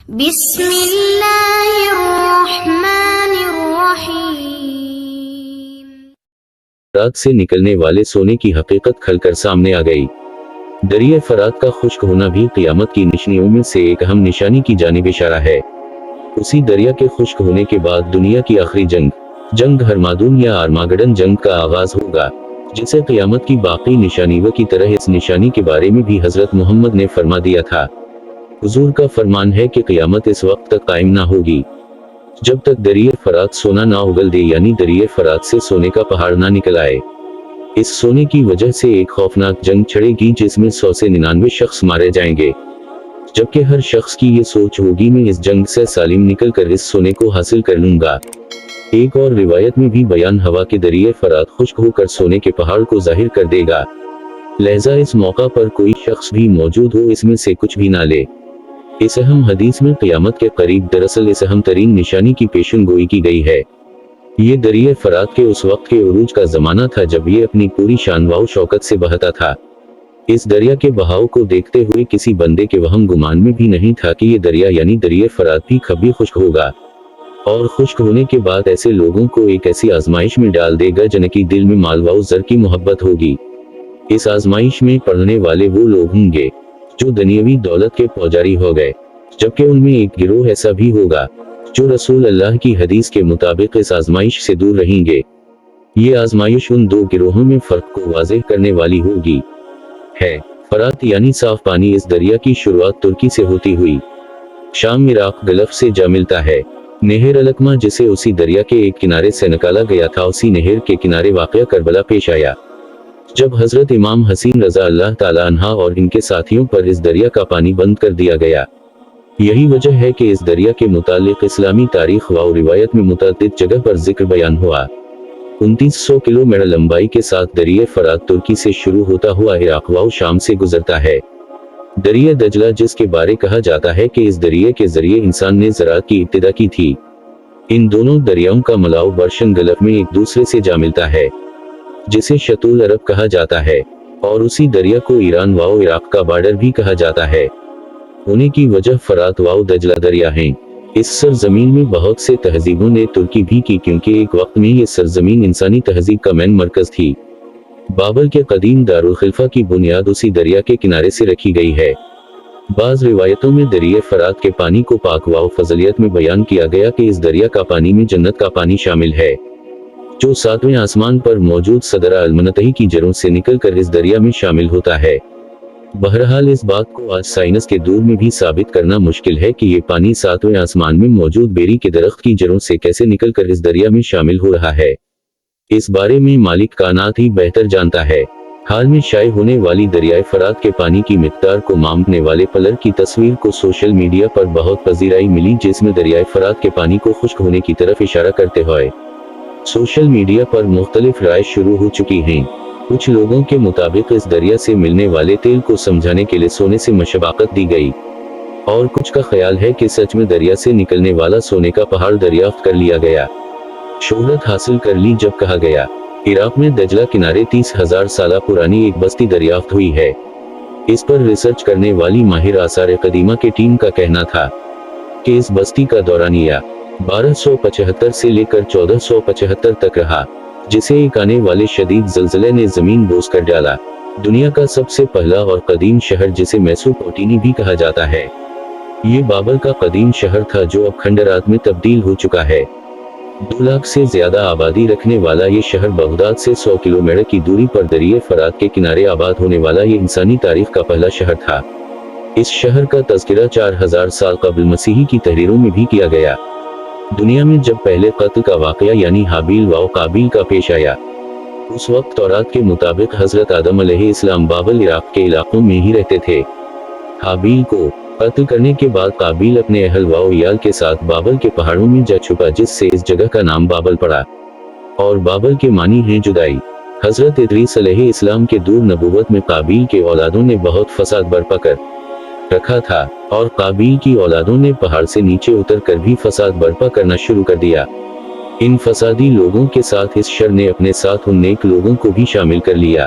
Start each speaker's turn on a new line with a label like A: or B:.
A: بسم اللہ الرحمن الرحیم۔
B: فرات سے نکلنے والے سونے کی حقیقت کھل کر سامنے آ گئی۔ دریائے فرات کا خشک ہونا بھی قیامت کی نشانیوں میں سے ایک اہم نشانی کی جانب اشارہ ہے۔ اسی دریا کے خشک ہونے کے بعد دنیا کی آخری جنگ ہرمادون یا آرماگڈن جنگ کا آغاز ہوگا، جسے قیامت کی باقی نشانیوں کی طرح اس نشانی کے بارے میں بھی حضرت محمد نے فرما دیا تھا۔ حضور کا فرمان ہے کہ قیامت اس وقت تک قائم نہ ہوگی جب تک دریائے فرات سونا نہ اگل دے، یعنی دریائے فرات سے سونے کا پہاڑ نہ نکل آئے۔ اس سونے کی وجہ سے ایک خوفناک جنگ چھڑے گی جس میں 100 سے 99 شخص مارے جائیں گے، جبکہ ہر شخص کی یہ سوچ ہوگی میں اس جنگ سے سالم نکل کر اس سونے کو حاصل کر لوں گا۔ ایک اور روایت میں بھی بیان ہوا کہ دریائے فرات خشک ہو کر سونے کے پہاڑ کو ظاہر کر دے گا، لہذا اس موقع پر کوئی شخص بھی موجود ہو اس میں سے کچھ بھی نہ لے۔ اس اہم حدیث میں قیامت کے قریب دراصل اس اہم ترین نشانی کی پیشن گوئی کی گئی ہے۔ یہ دریائے فرات کے اس وقت کے عروج کا زمانہ تھا جب یہ اپنی پوری شان و شوکت سے بہتا تھا۔ اس دریا کے بہاؤ کو دیکھتے ہوئے کسی بندے کے وہم گمان میں بھی نہیں تھا کہ یہ دریا یعنی دریائے فرات بھی کبھی خشک ہوگا، اور خشک ہونے کے بعد ایسے لوگوں کو ایک ایسی آزمائش میں ڈال دے گا جن کی دل میں مال و زر کی محبت ہوگی۔ اس آزمائش میں پڑنے والے وہ لوگ ہوں گے جو دنیاوی دولت کے پجاری ہو گئے، جبکہ ان میں ایک گروہ ایسا بھی ہوگا جو رسول اللہ کی حدیث کے مطابق اس آزمائش سے دور رہیں گے۔ یہ آزمائش ان دو گروہوں میں فرق کو واضح کرنے والی ہوگی۔ فرات یعنی صاف پانی اس دریا کی شروعات ترکی سے ہوتی ہوئی شام عراق گلف سے جا ملتا ہے۔ نہر الکما جسے اسی دریا کے ایک کنارے سے نکالا گیا تھا، اسی نہر کے کنارے واقع کربلا پیش آیا جب حضرت امام حسین رضا اللہ تعالی عنہ اور ان کے ساتھیوں پر اس دریا کا پانی بند کر دیا گیا۔ یہی وجہ ہے کہ اس دریا کے متعلق اسلامی تاریخ و روایت میں متعدد جگہ پر ذکر بیان ہوا۔ 2900 کلومیٹر لمبائی کے ساتھ دریائے فرات ترکی سے شروع ہوتا ہوا عراق و شام سے گزرتا ہے۔ دریائے دجلہ جس کے بارے کہا جاتا ہے کہ اس دریا کے ذریعے انسان نے زراعت کی ابتدا کی تھی، ان دونوں دریاؤں کا ملاؤ پرشین گلف میں ایک دوسرے سے جا ملتا ہے جسے شطول عرب کہا جاتا ہے، اور اسی دریا کو ایران و عراق کا بارڈر بھی کہا جاتا ہے۔ ہونے کی وجہ فرات و دجلہ دریا ہیں۔ اس سرزمین میں بہت سے تہذیبوں نے ترقی بھی کی کیونکہ ایک وقت میں یہ سرزمین انسانی تہذیب کا مین مرکز تھی۔ بابل کے قدیم دارالخلافہ کی بنیاد اسی دریا کے کنارے سے رکھی گئی ہے۔ بعض روایتوں میں دریائے فرات کے پانی کو پاک و فضلیت میں بیان کیا گیا کہ اس دریا کا پانی میں جنت کا پانی شامل ہے جو 7ویں آسمان پر موجود سدرہ المنتہی کی جڑوں سے نکل کر اس دریا میں شامل ہوتا ہے۔ بہرحال اس بات کو آج سائنس کے دور میں بھی ثابت کرنا مشکل ہے کہ یہ پانی 7ویں آسمان میں موجود بیری کے درخت کی جڑوں سے کیسے نکل کر اس دریا میں شامل ہو رہا ہے۔ اس بارے میں مالک کائنات ہی بہتر جانتا ہے۔ حال میں شائع ہونے والی دریائے فرات کے پانی کی مقدار کو ماپنے والے پلر کی تصویر کو سوشل میڈیا پر بہت پذیرائی ملی، جس میں دریائے فرات کے پانی کو خشک ہونے کی طرف اشارہ کرتے ہوئے سوشل میڈیا پر مختلف رائے شروع ہو چکی ہیں۔ کچھ لوگوں کے مطابق اس دریا سے ملنے والے تیل کو سمجھانے کے لیے سونے سے مشبقت دی گئی، اور کچھ کا خیال ہے کہ سچ میں دریا سے نکلنے والا سونے کا پہاڑ دریافت کر لیا گیا، شہرت حاصل کر لی جب کہا گیا عراق میں دجلہ کنارے 30,000 سالہ پرانی ایک بستی دریافت ہوئی ہے۔ اس پر ریسرچ کرنے والی ماہر آثار قدیمہ کے ٹیم کا کہنا تھا کہ اس بستی کا دورانیہ 1275 سے لے کر 1475 تک رہا، جسے ایک آنے والے شدید زلزلے نے زمین بوس کر ڈالا۔ دنیا کا سب سے پہلا اور قدیم شہر جسے میسوپوٹیمی بھی کہا جاتا ہے، یہ بابل کا قدیم شہر تھا جو اب کھنڈرات میں تبدیل ہو چکا ہے۔ 2 لاکھ سے زیادہ آبادی رکھنے والا یہ شہر بغداد سے 100 کلومیٹر کی دوری پر دریائے فرات کے کنارے آباد ہونے والا یہ انسانی تاریخ کا پہلا شہر تھا۔ اس شہر کا تذکرہ 4000 سال قبل مسیحی کی تحریروں میں بھی کیا گیا۔ دنیا میں جب پہلے قتل کا واقعہ یعنی حابیل و قابیل کا پیش آیا، اس وقت تورات کے مطابق حضرت آدم علیہ السلام بابل عراق کے علاقوں میں ہی رہتے تھے۔ حابیل کو قتل کرنے کے بعد قابیل اپنے اہل و عیال کے ساتھ بابل کے پہاڑوں میں جا چھپا، جس سے اس جگہ کا نام بابل پڑا، اور بابل کے معنی ہیں جدائی۔ حضرت ادریس علیہ السلام کے دور نبوت میں قابیل کے اولادوں نے بہت فساد برپا کر رکھا تھا، اور قابیل کی اولادوں نے پہاڑ سے نیچے اتر کر بھی فساد برپا کرنا شروع کر دیا۔ ان فسادی لوگوں کے ساتھ اس شر نے اپنے ساتھ ان نیک لوگوں کو بھی شامل کر لیا